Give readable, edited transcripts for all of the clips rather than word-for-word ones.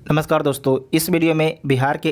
नमस्कार दोस्तों, इस वीडियो में बिहार के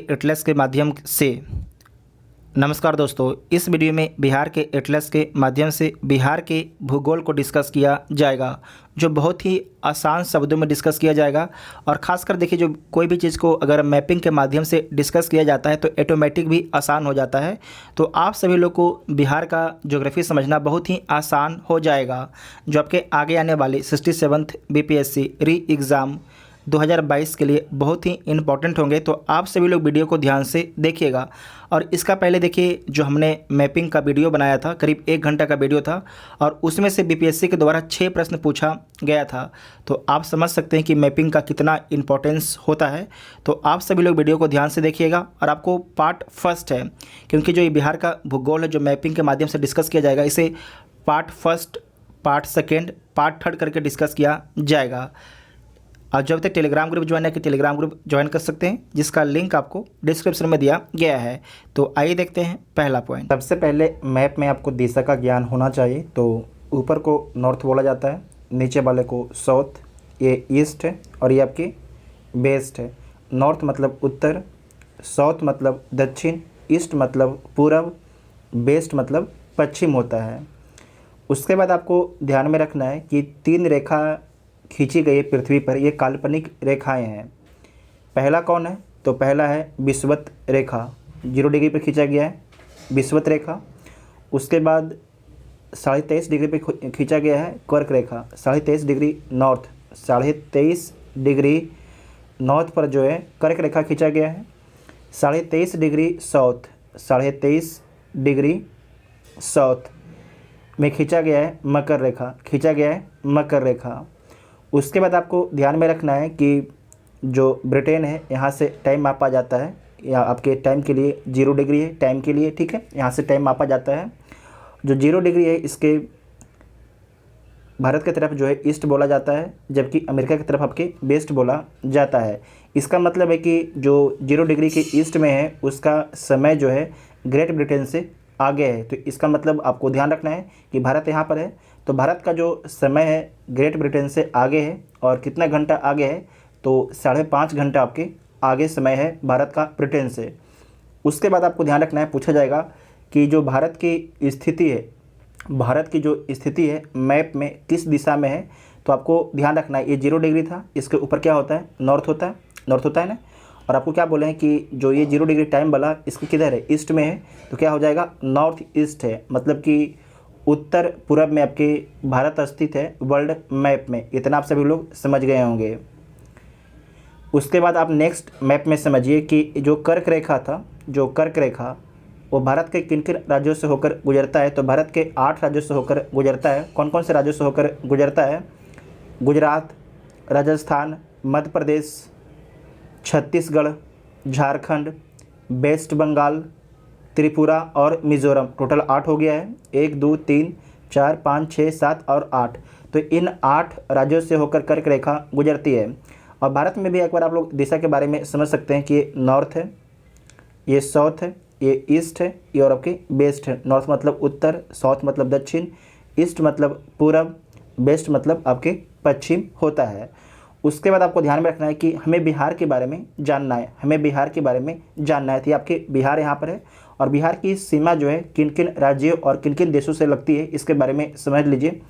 एटलस के माध्यम से बिहार के भूगोल को डिस्कस किया जाएगा, जो बहुत ही आसान शब्दों में डिस्कस किया जाएगा। और ख़ासकर देखिए, जो कोई भी चीज़ को अगर मैपिंग के माध्यम से डिस्कस किया जाता है तो ऑटोमेटिक भी आसान हो जाता है। तो आप सभी लोग को बिहार का ज्योग्राफी समझना बहुत ही आसान हो जाएगा, जो आपके आगे आने वाले 67th बीपीएससी री एग्ज़ाम 2022 के लिए बहुत ही इम्पॉर्टेंट होंगे। तो आप सभी लोग वीडियो को ध्यान से देखिएगा। और इसका पहले देखिए, जो हमने मैपिंग का वीडियो बनाया था, करीब 1 घंटा का वीडियो था, और उसमें से बीपीएससी के द्वारा 6 प्रश्न पूछा गया था। तो आप समझ सकते हैं कि मैपिंग का कितना इम्पोर्टेंस होता है। तो आप सभी लोग वीडियो को ध्यान से देखिएगा। और आपको पार्ट फर्स्ट है, क्योंकि जो ये बिहार का भूगोल है, जो मैपिंग के माध्यम से डिस्कस किया जाएगा, इसे part first, part second, part third करके डिस्कस किया जाएगा। और जब तक टेलीग्राम ग्रुप ज्वाइन है कि टेलीग्राम ग्रुप ज्वाइन कर सकते हैं, जिसका लिंक आपको डिस्क्रिप्शन में दिया गया है। तो आइए देखते हैं पहला पॉइंट। सबसे पहले मैप में आपको दिशा का ज्ञान होना चाहिए। तो ऊपर को नॉर्थ बोला जाता है, नीचे वाले को साउथ, ये ईस्ट है और ये आपकी वेस्ट है। नॉर्थ मतलब उत्तर, साउथ मतलब दक्षिण, ईस्ट मतलब पूरब, वेस्ट मतलब पश्चिम होता है। उसके बाद आपको ध्यान में रखना है कि 3 रेखा खींची गई पृथ्वी पर, ये काल्पनिक रेखाएं हैं। पहला कौन है? तो पहला है विषुवत रेखा, 0 डिग्री पर खींचा गया है, विषुवत रेखा। उसके बाद 23.5 डिग्री पर खींचा गया है कर्क रेखा, 23.5 डिग्री नॉर्थ, 23.5 डिग्री नॉर्थ पर जो है कर्क रेखा खींचा गया है। 23.5 डिग्री साउथ, 23.5 डिग्री साउथ में खींचा गया है मकर रेखा, उसके बाद आपको ध्यान में रखना है कि जो ब्रिटेन है, यहाँ से टाइम मापा जाता है, या आपके टाइम के लिए 0 डिग्री है टाइम के लिए, ठीक है, यहाँ से टाइम मापा जाता है। जो 0 डिग्री है, इसके भारत की तरफ जो है ईस्ट बोला जाता है, जबकि अमेरिका की तरफ आपके वेस्ट बोला जाता है। इसका मतलब है कि जो 0 डिग्री के ईस्ट में है, उसका समय जो है ग्रेट ब्रिटेन से आगे है। तो इसका मतलब आपको ध्यान रखना है कि भारत यहाँ पर है, तो भारत का जो समय है ग्रेट ब्रिटेन से आगे है। और कितना घंटा आगे है? तो 5.5 घंटा आपके आगे समय है भारत का ब्रिटेन से। उसके बाद आपको ध्यान रखना है, पूछा जाएगा कि जो भारत की स्थिति है मैप में किस दिशा में है। तो आपको ध्यान रखना है, ये 0 डिग्री था, इसके ऊपर क्या होता है? नॉर्थ होता है ना। और आपको क्या बोले हैं कि जो ये 0 डिग्री टाइम वाला, इसके किधर है? ईस्ट में है, तो क्या हो जाएगा? नॉर्थ ईस्ट है, मतलब कि उत्तर पूरब में आपके भारत स्थित है वर्ल्ड मैप में। इतना आप सभी लोग समझ गए होंगे। उसके बाद आप नेक्स्ट मैप में समझिए कि जो कर्क रेखा वो भारत के किन किन राज्यों से होकर गुजरता है। तो भारत के 8 राज्यों से होकर गुजरता है। कौन कौन से राज्यों से होकर गुजरता है? गुजरात, राजस्थान, मध्य प्रदेश, छत्तीसगढ़, झारखंड, वेस्ट बंगाल, त्रिपुरा और मिज़ोरम। टोटल 8 हो गया है, 1 2 3 4 5 6 7 और 8। तो इन 8 राज्यों से होकर कर्क रेखा गुजरती है। और भारत में भी एक बार आप लोग दिशा के बारे में समझ सकते हैं कि ये नॉर्थ है, ये साउथ है, ये ईस्ट है, ये और आपके वेस्ट है। नॉर्थ मतलब उत्तर, साउथ मतलब दक्षिण, ईस्ट मतलब पूरब, वेस्ट मतलब आपके पश्चिम होता है। उसके बाद आपको ध्यान में रखना है कि हमें बिहार के बारे में जानना है। तो आपके बिहार यहाँ पर है, और बिहार की सीमा जो है किन किन राज्यों और किन किन देशों से लगती है, इसके बारे में समझ लीजिए।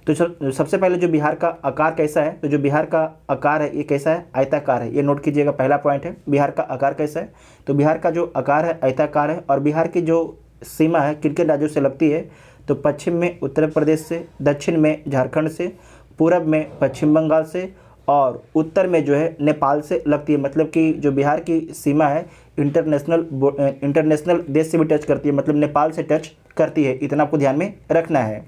तो सबसे पहले जो बिहार का आकार कैसा है? तो जो बिहार का आकार है ये कैसा है? आयताकार है। ये नोट कीजिएगा, पहला पॉइंट है, बिहार का आकार कैसा है। तो बिहार का जो आकार है आयताकार है। और बिहार की जो सीमा है किन किन राज्यों से लगती है? तो पश्चिम में उत्तर प्रदेश से, दक्षिण में झारखंड से, पूरब में पश्चिम बंगाल से, और उत्तर में जो है नेपाल से लगती है। मतलब कि जो बिहार की सीमा है इंटरनेशनल देश से भी टच करती है, मतलब नेपाल से टच करती है। इतना आपको ध्यान में रखना है।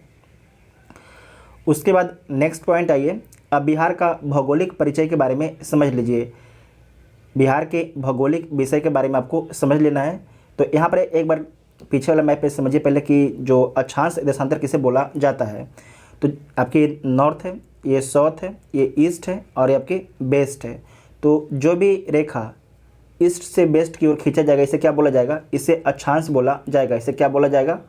उसके बाद नेक्स्ट पॉइंट आइए, अब बिहार का भौगोलिक परिचय के बारे में समझ लीजिए। बिहार के भौगोलिक विषय के बारे में आपको समझ लेना है। तो यहाँ पर एक बार पीछे वाला मैप पे समझिए पहले कि जो अक्षांश देशांतर किसे बोला जाता है। तो आपके नॉर्थ है, ये साउथ है, ये ईस्ट है और ये आपके वेस्ट है। तो जो भी रेखा ईस्ट से वेस्ट की ओर खींचा जाएगा, इसे क्या बोला जाएगा? इसे अक्षांश बोला जाएगा। इसे क्या बोला जाएगा?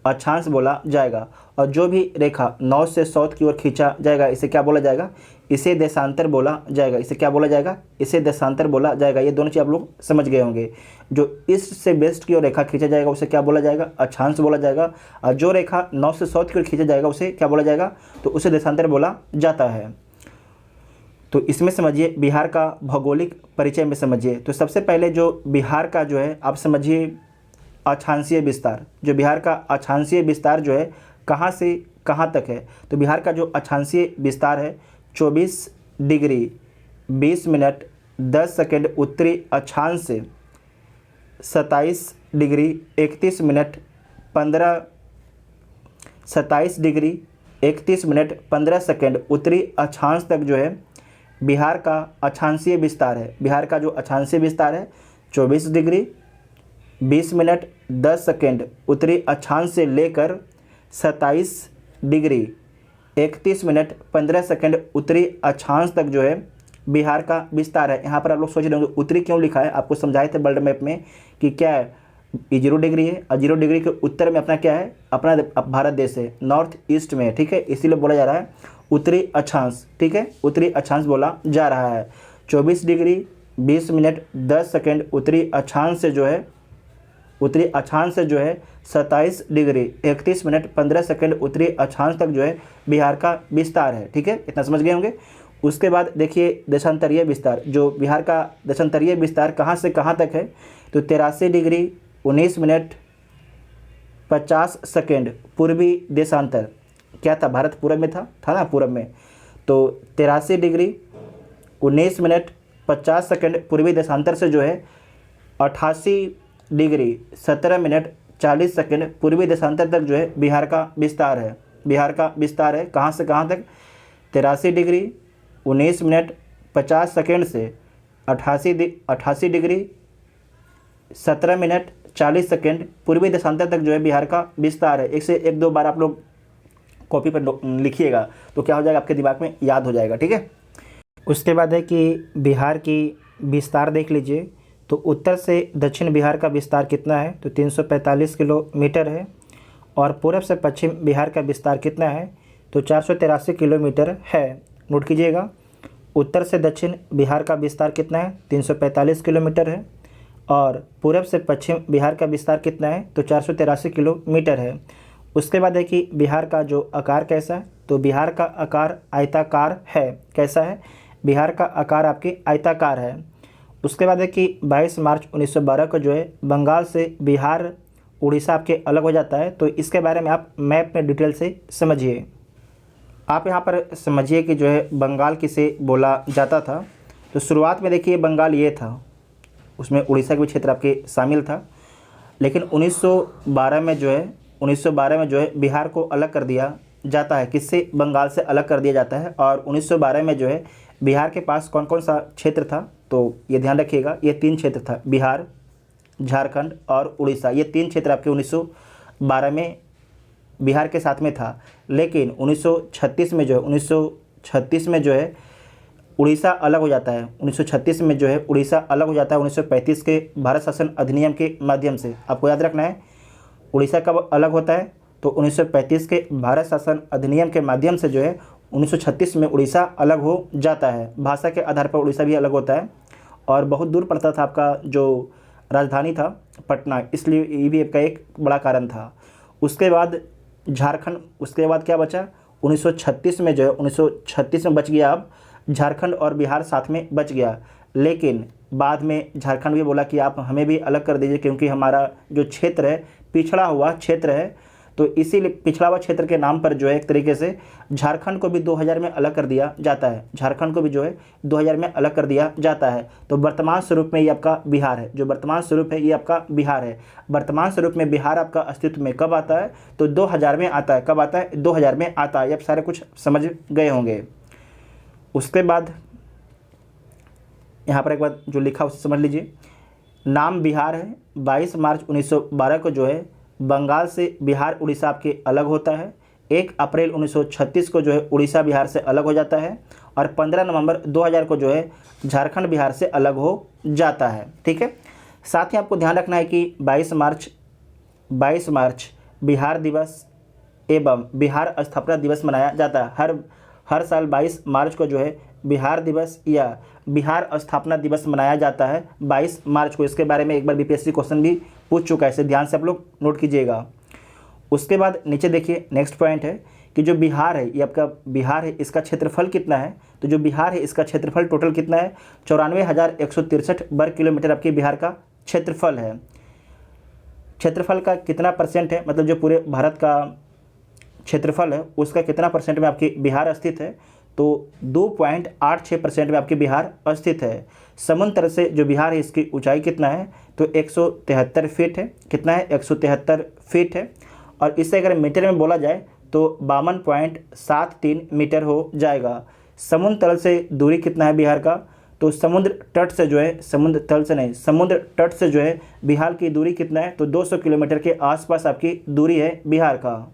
अक्षांश बोला जाएगा। और जो भी रेखा नॉर्थ से साउथ की ओर खींचा जाएगा इसे क्या बोला जाएगा, इसे देशांतर बोला जाएगा। इसे क्या बोला जाएगा, इसे देशांतर बोला जाएगा। ये दोनों चीज़ आप लोग समझ गए होंगे। जो ईस्ट से वेस्ट की ओर रेखा खींचा जाएगा उसे क्या बोला जाएगा, अक्षांश बोला जाएगा। और जो रेखा नॉर्थ से साउथ की ओर खींचा जाएगा उसे क्या बोला जाएगा, तो उसे देशांतर बोला जाता है। तो इसमें समझिए बिहार का भौगोलिक परिचय में समझिए। तो सबसे पहले जो बिहार का जो है आप समझिए अक्षांशीय विस्तार। जो बिहार का अक्षांशीय विस्तार जो है कहाँ से कहाँ तक है, तो बिहार का जो अक्षांशीय विस्तार है 24 डिग्री 20 मिनट 10 सेकेंड उत्तरी अक्षांश से 27 डिग्री 31 मिनट 15 सेकेंड उत्तरी अक्षांश तक जो है बिहार का अक्षांशीय विस्तार है। बिहार का जो अक्षांशीय विस्तार है 24 डिग्री 20 मिनट 10 सेकेंड उत्तरी अक्षांश से लेकर 27 डिग्री 31 मिनट 15 सेकेंड उत्तरी अक्षांश तक जो है बिहार का विस्तार है। यहाँ पर आप लोग सोच रहे होंगे उत्तरी क्यों लिखा है, आपको समझाए थे वर्ल्ड मैप में कि क्या है, ये 0 डिग्री है और 0 डिग्री के उत्तर में अपना क्या है, अपना भारत देश है, नॉर्थ ईस्ट में, ठीक है। इसीलिए बोला जा रहा है उत्तरी अक्षांश, ठीक है, उत्तरी अक्षांश बोला जा रहा है। 24 डिग्री 20 मिनट 10 सेकेंड उत्तरी अक्षांश से जो है 27 डिग्री 31 मिनट 15 सेकेंड उत्तरी अक्षांश तक जो है बिहार का विस्तार है, ठीक है। इतना समझ गए होंगे। उसके बाद देखिए देशांतरीय विस्तार। जो बिहार का देशांतरीय विस्तार कहाँ से कहाँ तक है, तो 83 डिग्री 19 मिनट 50 सेकेंड पूर्वी देशांतर। क्या था, भारत पूरब में था ना, पूरब में। तो 83 डिग्री 19 मिनट 50 सेकेंड पूर्वी देशांतर से जो है 88 डिग्री 17 मिनट 40 सेकेंड पूर्वी देशांतर तक जो है बिहार का विस्तार है। बिहार का विस्तार है कहाँ से कहाँ तक, 83 डिग्री 19 मिनट 50 सेकेंड से 88 डिग्री 17 मिनट 40 सेकेंड पूर्वी देशांतर तक जो है बिहार का विस्तार है। एक से एक दो बार आप लोग कॉपी पर लिखिएगा तो क्या हो जाएगा, आपके दिमाग में याद हो जाएगा, ठीक है। उसके बाद है कि बिहार की विस्तार देख लीजिए। तो उत्तर से दक्षिण बिहार का विस्तार कितना है, तो 345 किलोमीटर है। और पूरब से पश्चिम बिहार का विस्तार कितना है, तो 483 किलोमीटर है। नोट कीजिएगा, उत्तर से दक्षिण बिहार का विस्तार कितना है, 345 किलोमीटर है। और पूरब से पश्चिम बिहार का विस्तार कितना है, तो 483 किलोमीटर है। उसके बाद है कि बिहार का जो आकार कैसा है, तो बिहार का आकार आयताकार है। कैसा है, बिहार का आकार आपके आयताकार है। उसके बाद है कि 22 मार्च 1912 को जो है बंगाल से बिहार उड़ीसा आपके अलग हो जाता है। तो इसके बारे में आप मैप में डिटेल से समझिए। आप यहाँ पर समझिए कि जो है बंगाल किसे बोला जाता था। तो शुरुआत में देखिए बंगाल ये था, उसमें उड़ीसा का भी क्षेत्र आपके शामिल था। लेकिन 1912 में जो है बिहार को अलग कर दिया जाता है। किससे, बंगाल से अलग कर दिया जाता है। और 1912 में जो है बिहार के पास कौन कौन सा क्षेत्र था, तो ये ध्यान रखिएगा, ये 3 क्षेत्र था, बिहार, झारखंड और उड़ीसा। ये 3 क्षेत्र आपके 1912 में बिहार के साथ में था। लेकिन 1936 में जो है उड़ीसा अलग हो जाता है। 1936 में जो है उड़ीसा अलग हो जाता है 1935 के भारत शासन अधिनियम के माध्यम से। आपको याद रखना है उड़ीसा कब अलग होता है, तो 1935 के भारत शासन अधिनियम के माध्यम से जो है 1936 में उड़ीसा अलग हो जाता है। भाषा के आधार पर उड़ीसा भी अलग होता है और बहुत दूर पड़ता था आपका जो राजधानी था पटना, इसलिए ये भी आपका एक बड़ा कारण था। उसके बाद झारखंड, उसके बाद क्या बचा, 1936 में जो है 1936 में बच गया। अब झारखंड और बिहार साथ में बच गया। लेकिन बाद में झारखंड भी बोला कि आप हमें भी अलग कर दीजिए, क्योंकि हमारा जो क्षेत्र है पिछड़ा हुआ क्षेत्र है। तो इसीलिए पिछड़ा हुआ क्षेत्र के नाम पर जो है एक तरीके से झारखंड को भी 2000 में अलग कर दिया जाता है। झारखंड को भी जो है 2000 में अलग कर दिया जाता है। तो वर्तमान स्वरूप में ये आपका बिहार है। जो वर्तमान स्वरूप है ये आपका बिहार है। वर्तमान स्वरूप में बिहार आपका अस्तित्व में कब आता है, तो 2000 में आता है। कब आता है, 2000 में आता है। आप सारे कुछ समझ गए होंगे। उसके बाद यहाँ पर एक बात जो लिखा उसे समझ लीजिए। नाम बिहार है। 22 मार्च 1912 को जो है बंगाल से बिहार उड़ीसा आपके अलग होता है। 1 अप्रैल 1936 को जो है उड़ीसा बिहार से अलग हो जाता है। और 15 नवंबर 2000 को जो है झारखंड बिहार से अलग हो जाता है। ठीक है। साथ ही आपको ध्यान रखना है कि 22 मार्च बिहार दिवस एवं बिहार स्थापना दिवस मनाया जाता है। हर साल 22 मार्च को जो है बिहार दिवस या बिहार स्थापना दिवस मनाया जाता है 22 मार्च को। इसके बारे में एक बार बीपीएससी क्वेश्चन भी पूछ चुका है, इसे ध्यान से आप लोग नोट कीजिएगा। उसके बाद नीचे देखिए नेक्स्ट पॉइंट है कि जो बिहार है, ये आपका बिहार है, इसका क्षेत्रफल कितना है। तो जो बिहार है इसका क्षेत्रफल टोटल कितना है, 94,163 वर्ग किलोमीटर आपके बिहार का क्षेत्रफल है। क्षेत्रफल का कितना परसेंट है, मतलब जो पूरे भारत का क्षेत्रफल है उसका कितना परसेंट में आपकी बिहार स्थित है, तो 2.86% में आपके बिहार स्थित है। समुद्र तल से जो बिहार है इसकी ऊंचाई कितना है, तो 173 फीट है। कितना है, 173 फीट है। और इससे अगर मीटर में बोला जाए तो 52.73 मीटर हो जाएगा। समुद्र तल से दूरी कितना है बिहार का, तो समुद्र तट से जो है, समुद्र तल से नहीं, समुद्र तट से जो है बिहार की दूरी कितना है, तो 200 किलोमीटर के आसपास आपकी दूरी है बिहार का।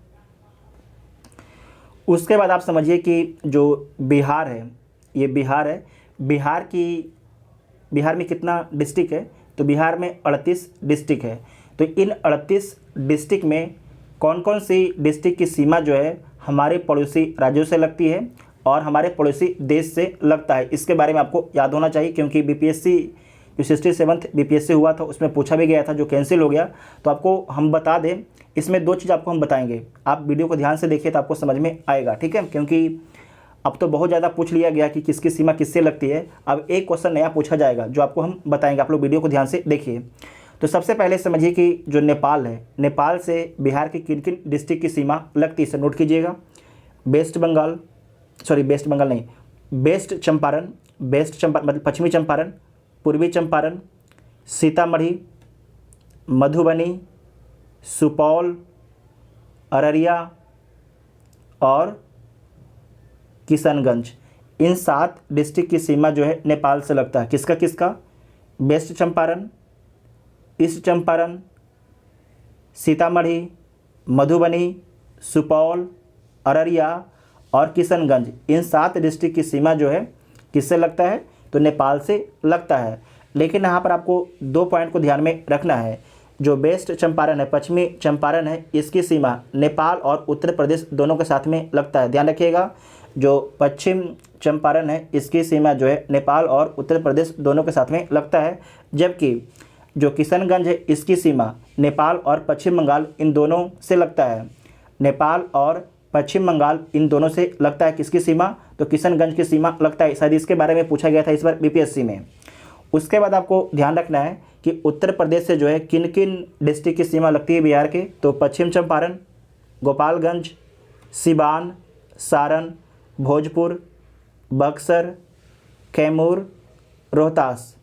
उसके बाद आप समझिए कि जो बिहार है, ये बिहार है, बिहार में कितना डिस्ट्रिक्ट है, तो बिहार में 38 डिस्ट्रिक्ट है। तो इन 38 डिस्ट्रिक्ट में कौन कौन सी डिस्ट्रिक्ट की सीमा जो है हमारे पड़ोसी राज्यों से लगती है और हमारे पड़ोसी देश से लगता है, इसके बारे में आपको याद होना चाहिए। क्योंकि बीपीएससी जो 67th बीपीएससी हुआ था उसमें पूछा भी गया था, जो कैंसिल हो गया। तो आपको हम बता दें, इसमें 2 चीज़ आपको हम बताएंगे, आप वीडियो को ध्यान से देखिए तो आपको समझ में आएगा, ठीक है। क्योंकि अब तो बहुत ज़्यादा पूछ लिया गया कि किसकी सीमा किससे लगती है, अब एक क्वेश्चन नया पूछा जाएगा जो आपको हम बताएंगे, आप लोग वीडियो को ध्यान से देखिए। तो सबसे पहले समझिए कि जो नेपाल है, नेपाल से बिहार की किन किन डिस्ट्रिक्ट की सीमा लगती है, इसे नोट कीजिएगा। वेस्ट चंपारण, मतलब पश्चिमी चंपारण, पूर्वी चंपारण, सीतामढ़ी, मधुबनी, सुपौल, अररिया और किशनगंज, इन 7 डिस्ट्रिक्ट की सीमा जो है नेपाल से लगता है। किसका किसका, वेस्ट चंपारण, ईस्ट चंपारण, सीतामढ़ी, मधुबनी, सुपौल, अररिया और किशनगंज, इन 7 डिस्ट्रिक्ट की सीमा जो है किससे लगता है, तो नेपाल से लगता है। लेकिन यहाँ पर आपको 2 पॉइंट को ध्यान में रखना है। जो वेस्ट चंपारण है, पश्चिमी चंपारण है, इसकी सीमा नेपाल और उत्तर प्रदेश दोनों के साथ में लगता है, ध्यान रखिएगा। जो पश्चिम चंपारण है इसकी सीमा जो है नेपाल और उत्तर प्रदेश दोनों के साथ में लगता है। जबकि जो किशनगंज है इसकी सीमा नेपाल और पश्चिम बंगाल इन दोनों से लगता है। नेपाल और पश्चिम बंगाल इन दोनों से लगता है किसकी सीमा, तो किशनगंज की सीमा लगता है। शायद इसके बारे में पूछा गया था इस बार बीपीएससी में। उसके बाद आपको ध्यान रखना है कि उत्तर प्रदेश से जो है किन किन डिस्ट्रिक्ट की सीमा लगती है बिहार के, तो पश्चिम चंपारण, गोपालगंज, सिवान, सारण, भोजपुर, बक्सर, कैमूर, रोहतास।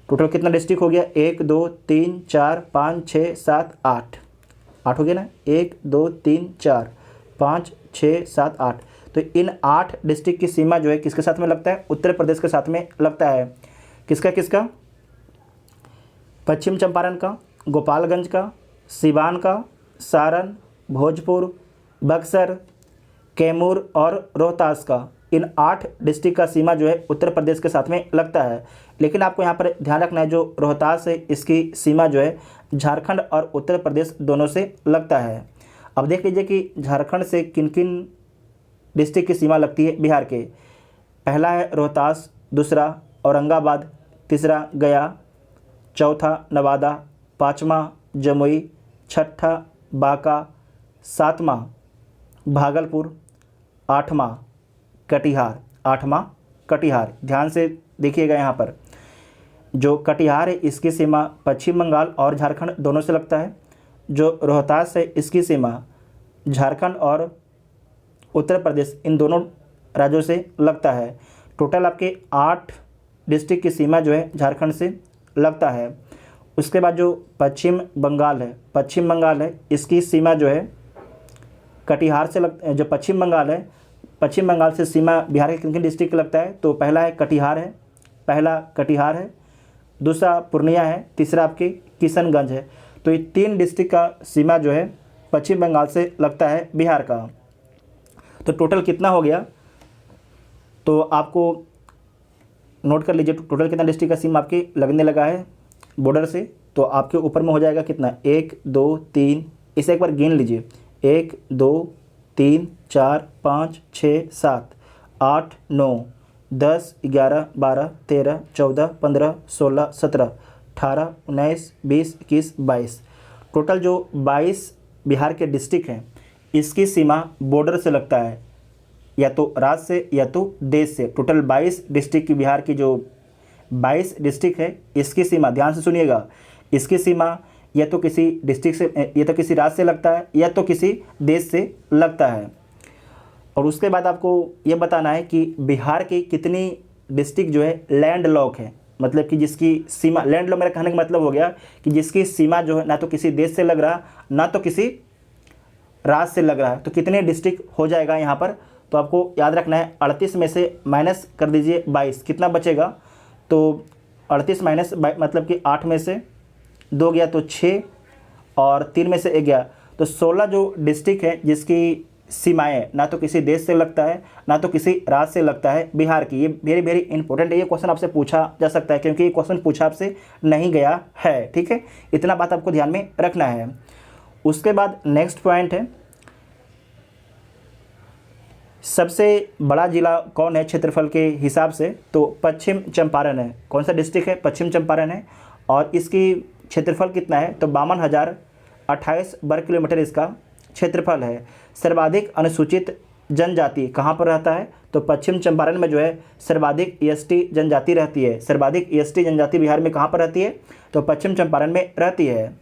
टोटल कितना डिस्ट्रिक्ट हो गया, 1 2 3 4 5 6 7 8 8 हो गया ना, 1 2 3 4 5 6 7 8। तो इन 8 डिस्ट्रिक्ट की सीमा जो है किसके साथ में लगता है, उत्तर प्रदेश के साथ में लगता है। किसका किसका, पश्चिम चंपारण का, गोपालगंज का, सिवान का, सारण, भोजपुर, बक्सर, कैमूर और रोहतास का, इन 8 डिस्ट्रिक्ट का सीमा जो है उत्तर प्रदेश के साथ में लगता है। लेकिन आपको यहाँ पर ध्यान रखना है, जो रोहतास है इसकी सीमा जो है झारखंड और उत्तर प्रदेश दोनों से लगता है। अब देख लीजिए कि झारखंड से किन किन डिस्ट्रिक्ट की सीमा लगती है बिहार के। पहला है रोहतास, दूसरा औरंगाबाद, तीसरा गया, चौथा नवादा, पाँचवा जमुई, छठा बांका, सातवां भागलपुर, आठवां कटिहार। ध्यान से देखिएगा, यहाँ पर जो कटिहार है इसकी सीमा पश्चिम बंगाल और झारखंड दोनों से लगता है। जो रोहतास है इसकी सीमा झारखंड और उत्तर प्रदेश इन दोनों राज्यों से लगता है। टोटल आपके 8 डिस्ट्रिक्ट की सीमा जो है झारखंड से लगता है। उसके बाद जो पश्चिम बंगाल है इसकी सीमा जो है कटिहार से जो पश्चिम बंगाल से सीमा बिहार के किन किन डिस्ट्रिक्ट का लगता है, तो पहला कटिहार है, दूसरा पूर्णिया है, तीसरा आपके किशनगंज है। तो ये 3 डिस्ट्रिक्ट का सीमा जो है पश्चिम बंगाल से लगता है बिहार का। तो टोटल कितना हो गया, तो आपको नोट कर लीजिए टोटल कितना डिस्ट्रिक्ट का सीमा आपके लगने लगा है बॉर्डर से। तो आपके ऊपर में हो जाएगा कितना, 1 2 3 इसे एक बार गिन लीजिए, 1 2 3 4 5 6 7 8 9 10 11 12 13 14 15 16 17 18 19 20 21 22। टोटल जो 22 बिहार के डिस्ट्रिक्ट हैं, इसकी सीमा बॉर्डर से लगता है, या तो राज्य से या तो देश से। टोटल 22 डिस्ट्रिक्ट की बिहार की जो 22 डिस्ट्रिक्ट है, इसकी सीमा ध्यान से सुनिएगा, इसकी सीमा या तो किसी डिस्ट्रिक्ट से, या तो किसी राज्य से लगता है, या तो किसी देश से लगता है। और उसके बाद आपको ये बताना है कि बिहार की कितनी डिस्ट्रिक्ट जो है लैंड लॉक है, मतलब कि जिसकी सीमा, लैंड लॉक मेरा कहने का मतलब हो गया कि जिसकी सीमा जो है ना तो किसी देश से लग रहा, ना तो किसी राज्य से लग रहा है। तो कितने डिस्ट्रिक्ट हो जाएगा यहाँ पर, तो आपको याद रखना है 38 में से माइनस कर दीजिए 22, कितना बचेगा, तो 38 माइनस मतलब कि 8 में से 2 गया तो 6 और 3 में से 1 गया तो 16 जो डिस्ट्रिक्ट है जिसकी सीमाएं ना तो किसी देश से लगता है, ना तो किसी राज्य से लगता है बिहार की। ये वेरी वेरी इंपॉर्टेंट है, ये क्वेश्चन आपसे पूछा जा सकता है क्योंकि ये क्वेश्चन पूछा आपसे नहीं गया है, ठीक है। इतना बात आपको ध्यान में रखना है। उसके बाद नेक्स्ट पॉइंट है, सबसे बड़ा जिला कौन है क्षेत्रफल के हिसाब से, तो पश्चिम चंपारण है। कौन सा डिस्ट्रिक्ट है, पश्चिम चंपारण है, और इसकी क्षेत्रफल कितना है, तो 52,028 वर्ग किलोमीटर इसका क्षेत्रफल है। सर्वाधिक अनुसूचित जनजाति कहाँ पर रहता है, तो पश्चिम चंपारण में जो है सर्वाधिक एसटी जनजाति रहती है। सर्वाधिक एसटी जनजाति बिहार में कहाँ पर रहती है, तो पश्चिम चंपारण में रहती है।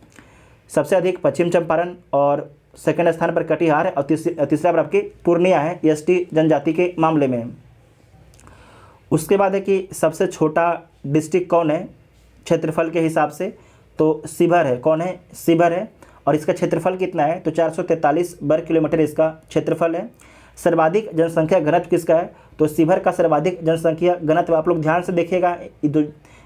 सबसे अधिक पश्चिम चंपारण, और सेकंड स्थान पर कटिहार है, और तीसरा पर आपकी पूर्णिया है एसटी जनजाति के मामले में। उसके बाद है कि सबसे छोटा डिस्ट्रिक्ट कौन है क्षेत्रफल के हिसाब से, तो शिवहर है। कौन है, शिवहर है, और इसका क्षेत्रफल कितना है, तो 443 वर्ग किलोमीटर इसका क्षेत्रफल है। सर्वाधिक जनसंख्या घनत्व किसका है, तो शिवहर का सर्वाधिक जनसंख्या घनत्व। आप लोग ध्यान से देखिएगा,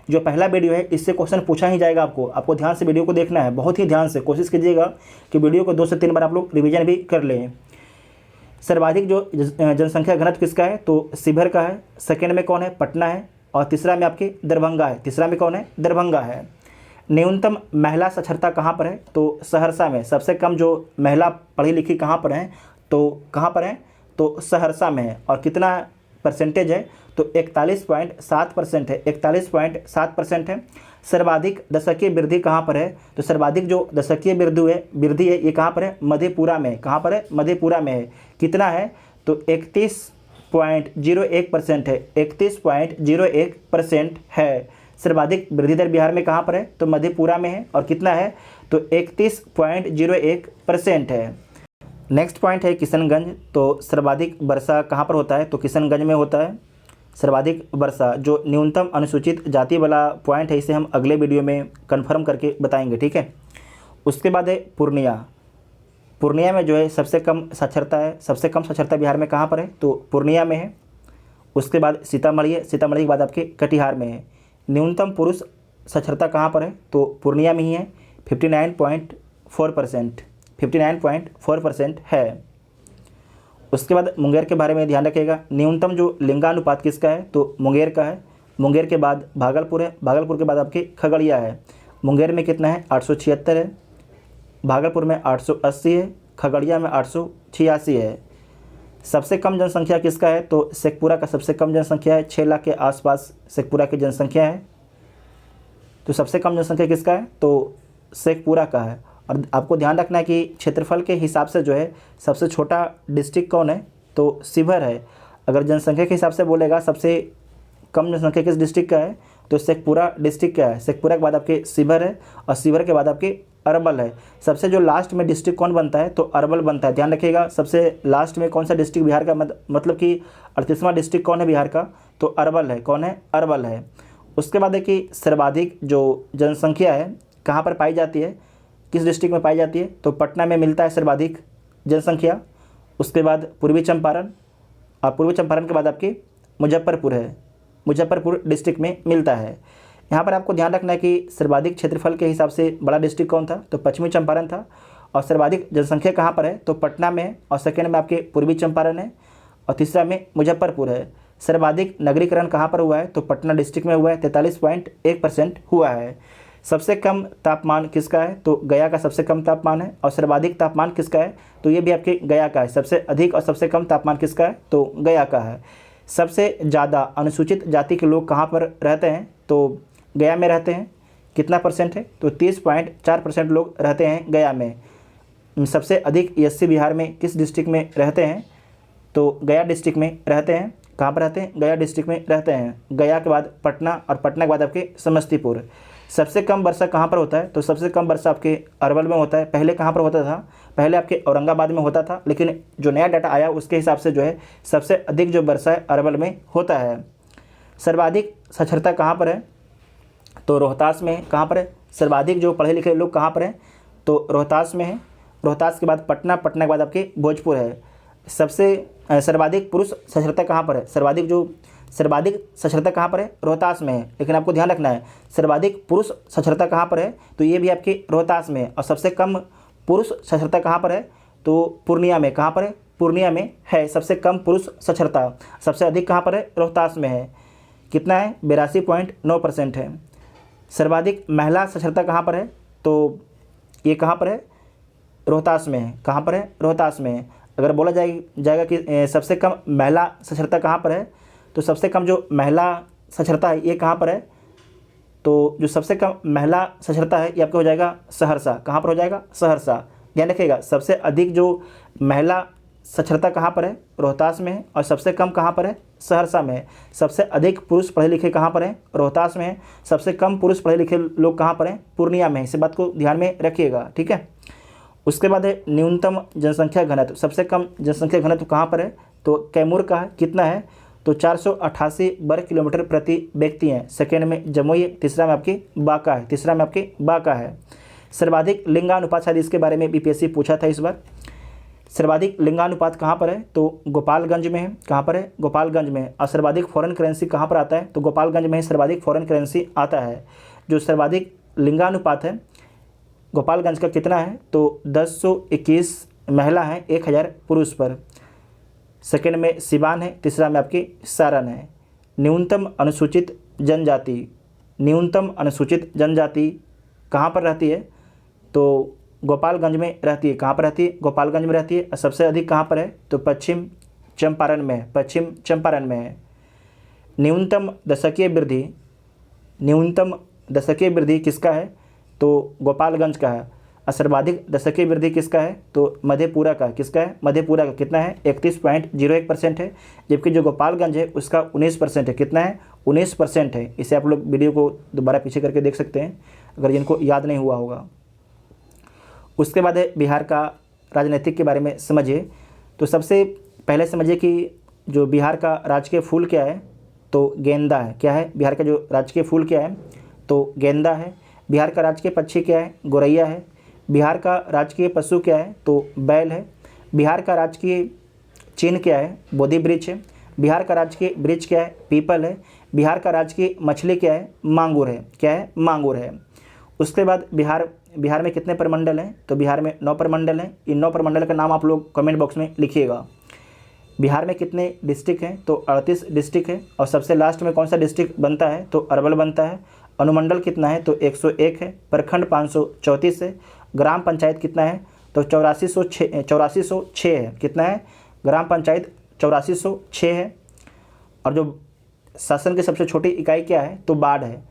जो पहला वीडियो है इससे क्वेश्चन पूछा ही जाएगा। आपको ध्यान से वीडियो को देखना है, बहुत ही ध्यान से कोशिश कीजिएगा कि वीडियो को 2 से 3 बार आप लोग रिवीजन भी कर लें। सर्वाधिक जो जनसंख्या घनत्व किसका है, तो शिवहर का है। सेकेंड में कौन है, पटना है, और तीसरा में आपकी दरभंगा है। तीसरा में कौन है, दरभंगा है। न्यूनतम महिला साक्षरता कहाँ पर है, तो सहरसा में। सबसे कम जो महिला पढ़ी लिखी कहाँ पर है, तो कहाँ पर है, तो सहरसा में है। और कितना परसेंटेज है, तो 41.7% है। 41.7% है। सर्वाधिक दशकीय वृद्धि कहाँ पर है, तो सर्वाधिक जो दशकीय वृद्धि है ये कहाँ पर है, मधेपुरा में। कहाँ पर है, मधेपुरा में है। कितना है, तो 31.01% है। 31.01% है। सर्वाधिक वृद्धि दर बिहार में कहाँ पर है, तो मधेपुरा में है, और कितना है, तो 31.01% है। नेक्स्ट पॉइंट है किशनगंज। तो सर्वाधिक वर्षा कहाँ पर होता है, तो किशनगंज में होता है सर्वाधिक वर्षा। जो न्यूनतम अनुसूचित जाति वाला पॉइंट है इसे हम अगले वीडियो में कंफर्म करके बताएंगे, ठीक है। उसके बाद है पूर्णिया। पूर्णिया में जो है सबसे कम साक्षरता है। सबसे कम साक्षरता बिहार में कहाँ पर है, तो पूर्णिया में है। उसके बाद सीतामढ़ी है। सीतामढ़ी के बाद आपके कटिहार में है। न्यूनतम पुरुष साक्षरता कहाँ पर है, तो पूर्णिया में ही है। 59.4%। 59.4% है। उसके बाद मुंगेर के बारे में ध्यान रखिएगा। न्यूनतम जो लिंगानुपात किसका है, तो मुंगेर का है। मुंगेर के बाद भागलपुर है। भागलपुर के बाद आपके खगड़िया है। मुंगेर में कितना है, 876 है। भागलपुर में 880 है। खगड़िया में 886 है। सबसे कम जनसंख्या किसका है, तो शेखपुरा का सबसे कम जनसंख्या है। 6 लाख के आसपास शेखपुरा की जनसंख्या है। तो सबसे कम जनसंख्या किसका है, तो शेखपुरा का है। और आपको ध्यान रखना है कि क्षेत्रफल के हिसाब से जो है सबसे छोटा डिस्ट्रिक्ट कौन है, तो शिवहर है। अगर जनसंख्या के हिसाब से बोलेगा सबसे कम जनसंख्या किस डिस्ट्रिक्ट का है, तो शेखपुरा डिस्ट्रिक्ट का है। शेखपुरा के बाद आपके शिवहर है, और शिवहर के बाद आपके अरवल है। सबसे जो लास्ट में डिस्ट्रिक्ट कौन बनता है, तो अरवल बनता है। ध्यान रखिएगा, सबसे लास्ट में कौन सा डिस्ट्रिक्ट बिहार का मतलब कि 38वां डिस्ट्रिक्ट कौन है बिहार का, तो अरवल है। कौन है, अरवल है। उसके बाद है कि सर्वाधिक जो जनसंख्या है कहाँ पर पाई जाती है, किस डिस्ट्रिक्ट में पाई जाती है, तो पटना में मिलता है सर्वाधिक जनसंख्या। उसके बाद पूर्वी चंपारण, और पूर्वी चंपारण के बाद आपकी मुजफ्फरपुर है। मुजफ्फरपुर डिस्ट्रिक्ट में मिलता है। यहाँ पर आपको ध्यान रखना है कि सर्वाधिक क्षेत्रफल के हिसाब से बड़ा डिस्ट्रिक्ट कौन था, तो पश्चिमी चंपारण था। और सर्वाधिक जनसंख्या कहाँ पर है, तो पटना में है। और सेकेंड में आपके पूर्वी चंपारण है, और तीसरा में मुजफ्फरपुर है। सर्वाधिक नगरीकरण कहाँ पर हुआ है, तो पटना डिस्ट्रिक्ट में हुआ है। 43.1% हुआ है। सबसे कम तापमान किसका है, तो गया का सबसे कम तापमान है। और सर्वाधिक तापमान किसका है, तो ये भी आपके गया का है। सबसे अधिक और सबसे कम तापमान किसका है, तो गया का है। सबसे ज़्यादा अनुसूचित जाति के लोग कहाँ पर रहते हैं, तो गया में रहते हैं। कितना परसेंट है, तो 30.4% लोग रहते हैं गया में। सबसे अधिक एससी बिहार में किस डिस्ट्रिक्ट में रहते हैं, तो गया डिस्ट्रिक्ट में रहते हैं। कहाँ पर रहते हैं, गया डिस्ट्रिक्ट में रहते हैं। गया के बाद पटना और पटना के बाद आपके समस्तीपुर। सबसे कम वर्षा कहाँ पर होता है, तो सबसे कम वर्षा आपके अरवल में होता है। पहले कहाँ पर होता था, पहले आपके औरंगाबाद में होता था, लेकिन जो नया डाटा आया उसके हिसाब से जो है सबसे अधिक जो वर्षा है अरवल में होता है। सर्वाधिक साक्षरता कहाँ पर है, तो रोहतास में है। कहाँ पर है, सर्वाधिक जो पढ़े लिखे लोग कहाँ पर हैं, तो रोहतास में है। रोहतास के बाद पटना, पटना के बाद आपके भोजपुर है। सबसे सर्वाधिक पुरुष साक्षरता कहाँ पर है, सर्वाधिक साक्षरता कहाँ पर है, रोहतास में है। लेकिन आपको ध्यान रखना है सर्वाधिक पुरुष साक्षरता कहाँ पर है, तो ये भी आपके रोहतास में है। और सबसे कम पुरुष साक्षरता कहाँ पर है, तो पूर्णिया में। कहाँ पर है, पूर्णिया में है सबसे कम पुरुष साक्षरता। सबसे अधिक कहाँ पर है, रोहतास में है। कितना है, 82.9% है। सर्वाधिक महिला साक्षरता कहाँ पर है, तो ये कहाँ पर है, रोहतास में है। कहाँ पर है, रोहतास में है। अगर बोला जाएगा कि सबसे कम महिला साक्षरता कहाँ पर है, तो सबसे कम जो महिला साक्षरता है ये कहाँ पर है, तो जो सबसे कम महिला साक्षरता है ये आपका हो जाएगा सहरसा। कहाँ पर हो जाएगा, सहरसा। ध्यान रखिएगा सबसे अधिक जो महिला साक्षरता कहाँ पर है, रोहतास में है। और सबसे कम कहाँ पर है, सहरसा में है। सबसे अधिक पुरुष पढ़े लिखे कहाँ पर हैं, रोहतास में है। सबसे कम पुरुष पढ़े लिखे लोग कहाँ पर हैं, पूर्णिया में है। इस बात को ध्यान में रखिएगा, ठीक है। उसके बाद है न्यूनतम जनसंख्या घनत्व। सबसे कम जनसंख्या घनत्व कहाँ पर है, तो कैमूर का है। कितना है, तो 488 वर्ग किलोमीटर प्रति व्यक्ति हैं। सेकेंड में जमुई है, तीसरा में आपके बांका है। सर्वाधिक लिंगानुपात, शायद इसके बारे में बीपीएससी पूछा था इस बार। सर्वाधिक लिंगानुपात कहाँ पर है, तो गोपालगंज में है। कहाँ पर है, गोपालगंज में है। और सर्वाधिक फॉरेन करेंसी कहाँ पर आता है, तो गोपालगंज में ही सर्वाधिक फॉरेन करेंसी आता है। जो सर्वाधिक लिंगानुपात है गोपालगंज का कितना है, तो 1021 महिला हैं 1000 पुरुष पर। सेकेंड में सिवान है, तीसरा में आपकी सारण है। न्यूनतम अनुसूचित जनजाति कहाँ पर रहती है, तो गोपालगंज में रहती है। कहाँ पर रहती है, गोपालगंज में रहती है। सबसे अधिक कहाँ पर है, तो पश्चिम चंपारण में है। न्यूनतम दशकीय वृद्धि किसका है, तो गोपालगंज का है। और सर्वाधिक दशकीय वृद्धि किसका है, तो मधेपुरा का। किसका है, मधेपुरा का। कितना है, 31.01% है। जबकि जो गोपालगंज है उसका 19% है। कितना है, 19% है। इसे आप लोग वीडियो को दोबारा पीछे करके देख सकते हैं अगर जिनको याद नहीं हुआ होगा। उसके बाद है बिहार का राजनीतिक के बारे में समझिए। तो सबसे पहले समझिए कि जो बिहार का राजकीय फूल क्या है, तो गेंदा है। क्या है, बिहार का जो राजकीय फूल क्या है, तो गेंदा है। बिहार का राजकीय पक्षी क्या है, गोरैया है। बिहार का राजकीय पशु क्या है, तो बैल है। बिहार का राजकीय चिन्ह क्या है, बोधि वृक्ष है। बिहार का राजकीय वृक्ष क्या है, पीपल है। बिहार का राजकीय मछली क्या है, मांगुर है। क्या है, मांगुर है। उसके बाद बिहार में कितने प्रमंडल हैं, तो बिहार में 9 प्रमंडल हैं। इन 9 प्रमंडल का नाम आप लोग कमेंट बॉक्स में लिखिएगा। बिहार में कितने डिस्ट्रिक्ट हैं, तो 38 डिस्ट्रिक्ट है। और सबसे लास्ट में कौन सा डिस्ट्रिक्ट बनता है, तो अरवल बनता है। अनुमंडल कितना है, तो 101 है। प्रखंड 534 है। ग्राम पंचायत कितना है, तो 8406 है। कितना है, ग्राम पंचायत 8406 है। और जो शासन की सबसे छोटी इकाई क्या है, तो बाढ़ है।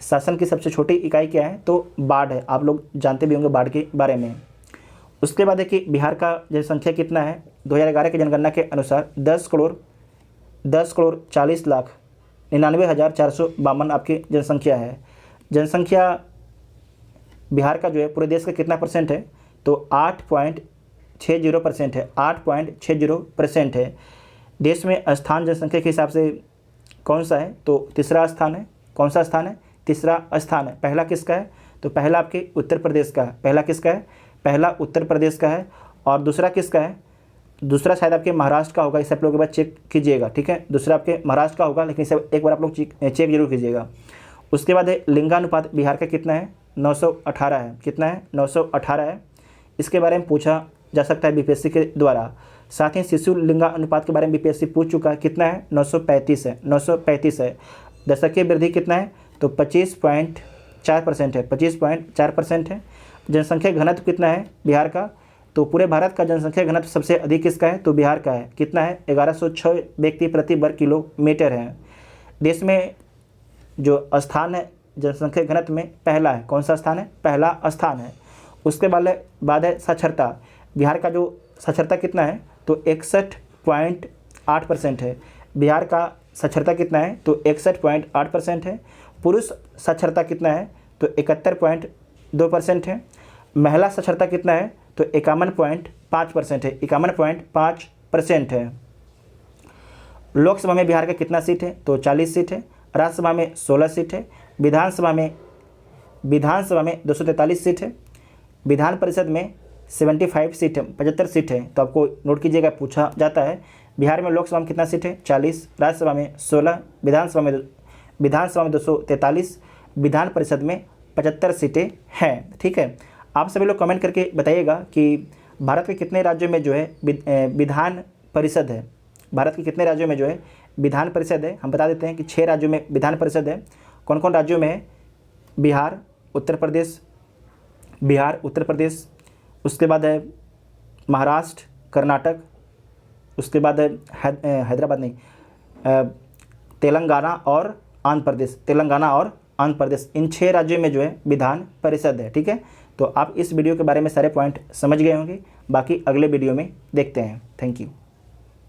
शासन की सबसे छोटी इकाई क्या है, तो बाढ़ है। आप लोग जानते भी होंगे बाढ़ के बारे में। उसके बाद है कि बिहार का जनसंख्या कितना है, 2011 की जनगणना के अनुसार 10,40,99,452 आपकी जनसंख्या है। जनसंख्या बिहार का जो है पूरे देश का कितना परसेंट है, तो 8.60% है। 8.60% है। देश में स्थान जनसंख्या के हिसाब से कौन सा है, तो तीसरा स्थान है। कौन सा स्थान है, तीसरा स्थान है। पहला किसका है, तो पहला आपके उत्तर प्रदेश का है। पहला किसका है, पहला उत्तर प्रदेश का है। और दूसरा किसका है, दूसरा शायद आपके महाराष्ट्र का होगा। इसे आप लोग एक बार चेक कीजिएगा, ठीक है। दूसरा आपके महाराष्ट्र का होगा, लेकिन इसे एक बार आप लोग चेक जरूर कीजिएगा। उसके बाद है लिंगानुपात बिहार का कितना है, 918 है। कितना है, 918 है। इसके बारे में पूछा जा सकता है बीपीएससी के द्वारा। साथ ही शिशु लिंगानुपात के बारे में बीपीएससी पूछ चुका है। कितना है, 935 है। 935 है। दशकीय वृद्धि कितना है, तो 25.4% है, 25.4% है। जनसंख्या घनत्व कितना है बिहार का? तो पूरे भारत का जनसंख्या घनत्व सबसे अधिक किसका है? तो बिहार का है। कितना है? 1106 व्यक्ति प्रति वर्ग किलोमीटर है। देश में जो स्थान है जनसंख्या घनत्व में पहला है। कौन सा स्थान है? पहला स्थान है। उसके बाद है साक्षरता। बिहार का जो साक्षरता कितना है? तो 61.8% है। बिहार का साक्षरता कितना है? तो 61.8% है। पुरुष साक्षरता कितना है? तो 71.2% है। महिला साक्षरता कितना है? तो 51.5% है, 51.5% है। लोकसभा में बिहार का कितना सीट है? तो 40 सीट है। राज्यसभा में 16 सीट है। विधानसभा में 243 सीट है। विधान परिषद में 75 सीट है, 75 सीट है। तो आपको नोट कीजिएगा, पूछा जाता है बिहार में लोकसभा में कितना सीट है? 40, राज्यसभा में 16, विधानसभा में 243, विधान परिषद में 75 सीटें हैं। ठीक है, आप सभी लोग कमेंट करके बताइएगा कि भारत के कितने राज्यों में जो है विधान परिषद है। भारत के कितने राज्यों में जो है विधान परिषद है? हम बता देते हैं कि 6 राज्यों में विधान परिषद है। कौन कौन राज्यों में है? बिहार, उत्तर प्रदेश, उसके बाद है महाराष्ट्र, कर्नाटक, उसके बाद है हैदराबाद नहीं, तेलंगाना और आंध्र प्रदेश। इन 6 राज्यों में जो है विधान परिषद है। ठीक है, तो आप इस वीडियो के बारे में सारे पॉइंट समझ गए होंगे। बाकी अगले वीडियो में देखते हैं। Thank you.